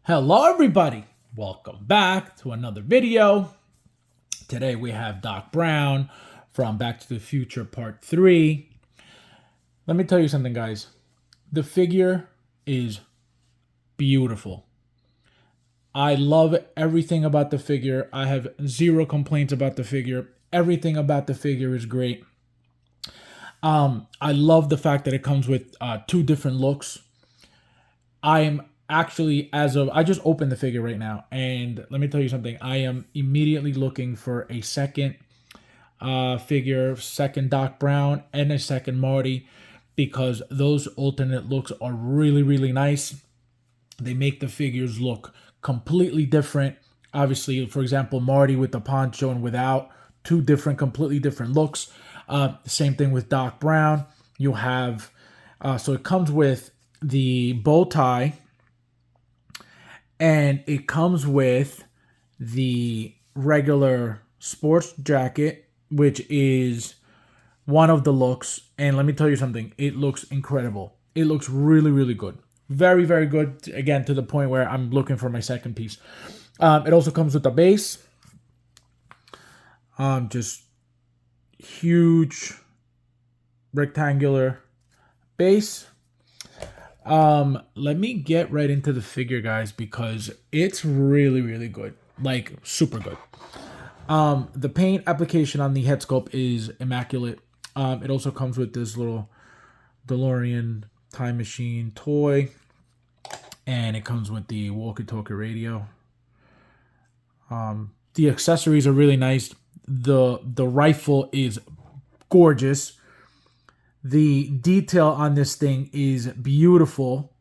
Hello everybody, welcome back to another video. Today we have Doc Brown from Back to the Future Part 3. Let me tell you something, guys. The figure is beautiful. I love everything about the figure. I have zero complaints about the figure. Everything about the figure is great. I love the fact that it comes with two different looks. I am actually, I just opened the figure right now, and let me tell you something. I am immediately looking for a second figure, second Doc Brown, and a second Marty, because those alternate looks are really, really nice. They make the figures look completely different. Obviously, for example, Marty with the poncho and without, two different, completely different looks. Same thing with Doc Brown. You have, so it comes with the bow tie, and it comes with the regular sports jacket, which is one of the looks. And let me tell you something, it looks incredible. It looks really, really good. Very, very good. Again, to the point where I'm looking for my second piece. It also comes with a base. Just huge rectangular base. Let me get right into the figure, guys, because it's really, really good. Like, super good. The paint application on the head sculpt is immaculate. It also comes with this little DeLorean time machine toy, and it comes with the walkie-talkie radio. The accessories are really nice. The rifle is gorgeous. The detail on this thing is beautiful.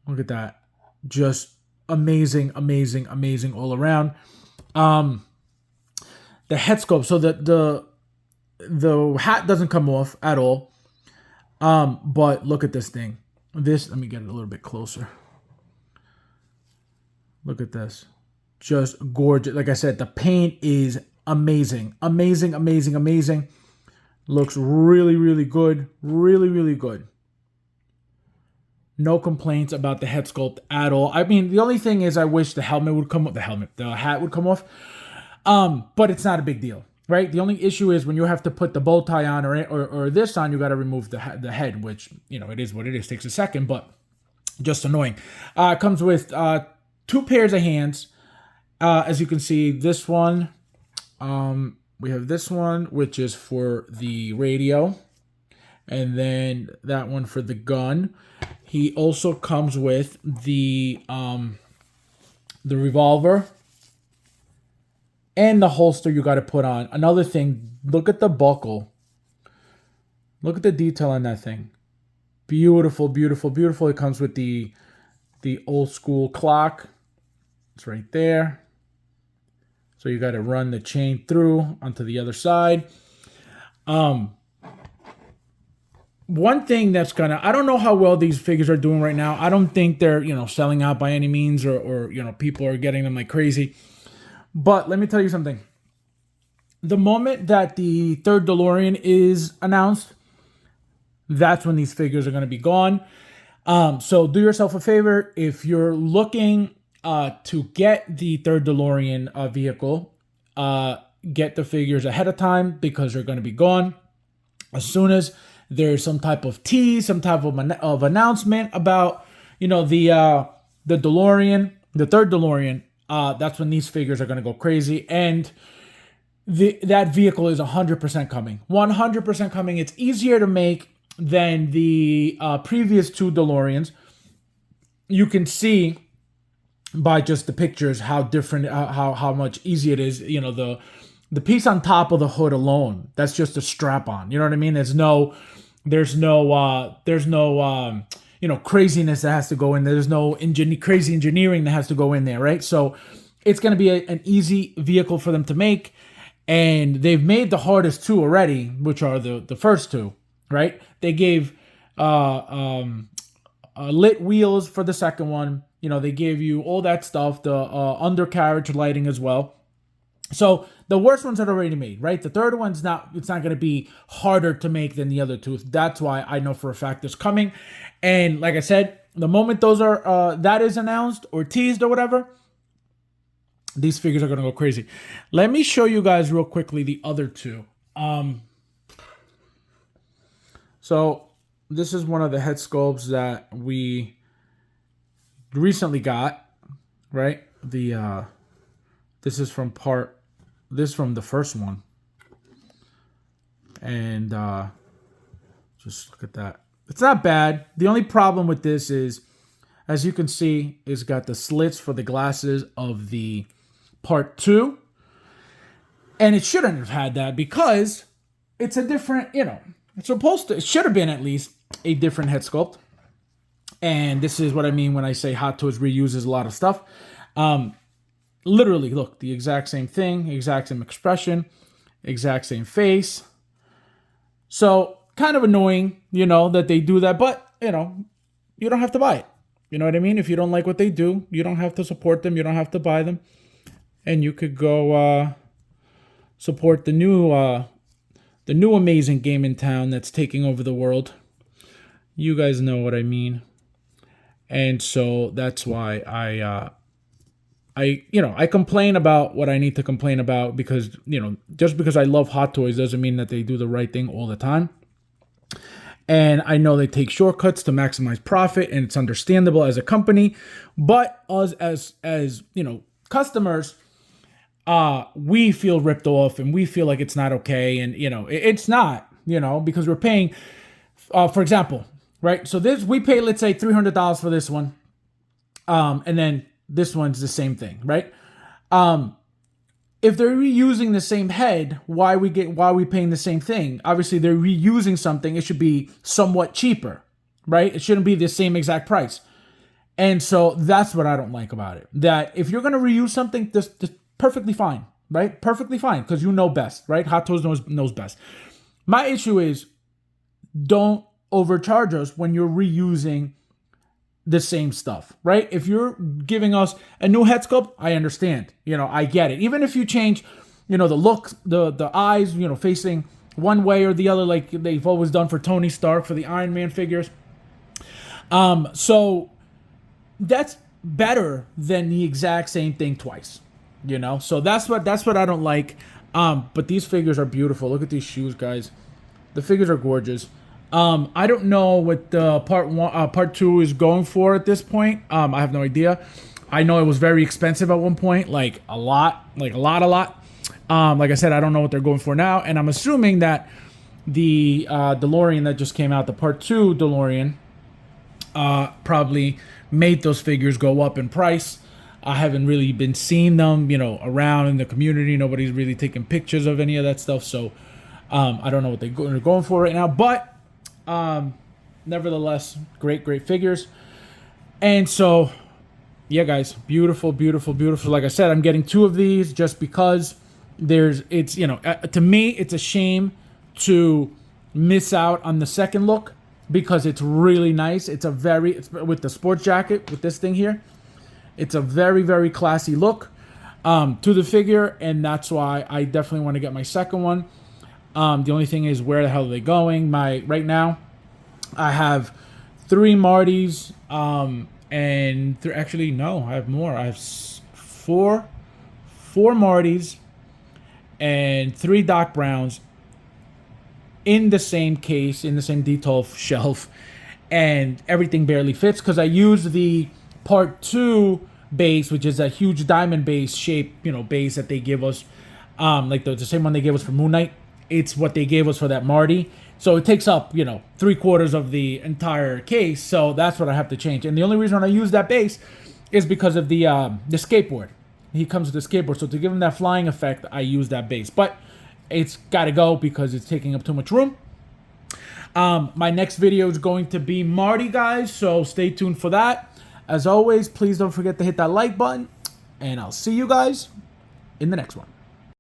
Look at that. Just amazing, amazing, amazing all around. The head sculpt. So the hat doesn't come off at all. But look at this thing. Let me get it a little bit closer. Look at this. Just gorgeous. Like I said, the paint is amazing. Amazing, amazing, amazing. Looks really, really good. Really, really good. No complaints about the head sculpt at all. I mean, the only thing is I wish the helmet would come off. The hat would come off. But it's not a big deal, right? The only issue is when you have to put the bow tie on or this on, you got to remove the head, which, you know, it is what it is. Takes a second, but just annoying. It comes with two pairs of hands. As you can see, this one, we have this one, which is for the radio, and then that one for the gun. He also comes with the revolver and the holster you got to put on. Another thing, look at the buckle. Look at the detail on that thing. Beautiful, beautiful, beautiful. It comes with the old school clock. It's right there. So you got to run the chain through onto the other side. One thing that's I don't know how well these figures are doing right now. I don't think they're, selling out by any means, or people are getting them like crazy. But let me tell you something. The moment that the third DeLorean is announced, that's when these figures are going to be gone. So do yourself a favor. If you're looking to get the third DeLorean vehicle, get the figures ahead of time, because they're going to be gone. As soon as there's some type of tease, some type of announcement about, the DeLorean, the third DeLorean, that's when these figures are going to go crazy. And that vehicle is 100% coming. 100% coming. It's easier to make than the previous two DeLoreans. You can see by just the pictures how different, how much easier it is. The piece on top of the hood alone, that's just a strap on. You know what I mean? There's no craziness that has to go in there. There's no crazy engineering that has to go in there, right? So it's going to be an easy vehicle for them to make. And they've made the hardest two already, which are the first two, right? They gave lit wheels for the second one. They gave you all that stuff, the undercarriage lighting as well. So the worst ones are already made, right? The third one's it's not going to be harder to make than the other two. That's why I know for a fact it's coming. And like I said, The moment those are that is announced or teased or whatever, these figures are gonna go crazy. Let me show you guys real quickly the other two. So this is one of the head sculpts that we recently got, right? This is from the first one. And just look at that. It's not bad. The only problem with this is, as you can see, it's got the slits for the glasses of the part 2. And it shouldn't have had that because it's a different, it should have been at least a different head sculpt. And this is what I mean when I say Hot Toys reuses a lot of stuff. Literally, look, the exact same thing, exact same expression, exact same face. So kind of annoying, that they do that, but you don't have to buy it. You know what I mean? If you don't like what they do, you don't have to support them. You don't have to buy them, and you could go support the new amazing game in town that's taking over the world. You guys know what I mean. And so that's why I complain about what I need to complain about because, just because I love Hot Toys doesn't mean that they do the right thing all the time. And I know they take shortcuts to maximize profit, and it's understandable as a company. But us as customers, we feel ripped off, and we feel like it's not okay. And it's not, because we're paying, for example, right? So we pay, let's say, $300 for this one, and then this one's the same thing, right? If they're reusing the same head, why are we paying the same thing? Obviously, they're reusing something. It should be somewhat cheaper, right? It shouldn't be the same exact price. And so that's what I don't like about it. That if you're going to reuse something, that's perfectly fine, right? Perfectly fine, because you know best, right? Hot Toys knows best. My issue is don't overcharge us when you're reusing the same stuff, right? If you're giving us a new head sculpt, I understand. I get it. Even if you change, the look, the eyes, facing one way or the other, like they've always done for Tony Stark for the Iron Man figures. So that's better than the exact same thing twice, So that's what I don't like. But these figures are beautiful. Look at these shoes, guys. The figures are gorgeous. I don't know what part 2 is going for at this point. I have no idea. I know it was very expensive at one point, like a lot. Like I said, I don't know what they're going for now, and I'm assuming that the DeLorean that just came out, the part 2 DeLorean, probably made those figures go up in price. I haven't really been seeing them, around in the community. Nobody's really taking pictures of any of that stuff, so I don't know what they're going for right now, but nevertheless, great figures. And so, yeah, guys, beautiful. Like I said, I'm getting 2 of these just because to me, it's a shame to miss out on the second look because it's really nice. It's with the sports jacket, with this thing here. It's a very, very classy look to the figure, and that's why I definitely want to get my second one. The only thing is, where the hell are they going? Right now, I have 3 Martys, and actually, no, I have more. I have 4 Martys and 3 Doc Browns in the same case, in the same detail shelf, and everything barely fits because I used the part 2 base, which is a huge diamond base shape, base that they give us, like the same one they gave us for Moon Knight. It's what they gave us for that Marty. So it takes up, 3/4 of the entire case. So that's what I have to change. And the only reason I use that base is because of the skateboard. He comes with the skateboard. So to give him that flying effect, I use that base. But it's got to go because it's taking up too much room. My next video is going to be Marty, guys. So stay tuned for that. As always, please don't forget to hit that like button. And I'll see you guys in the next one.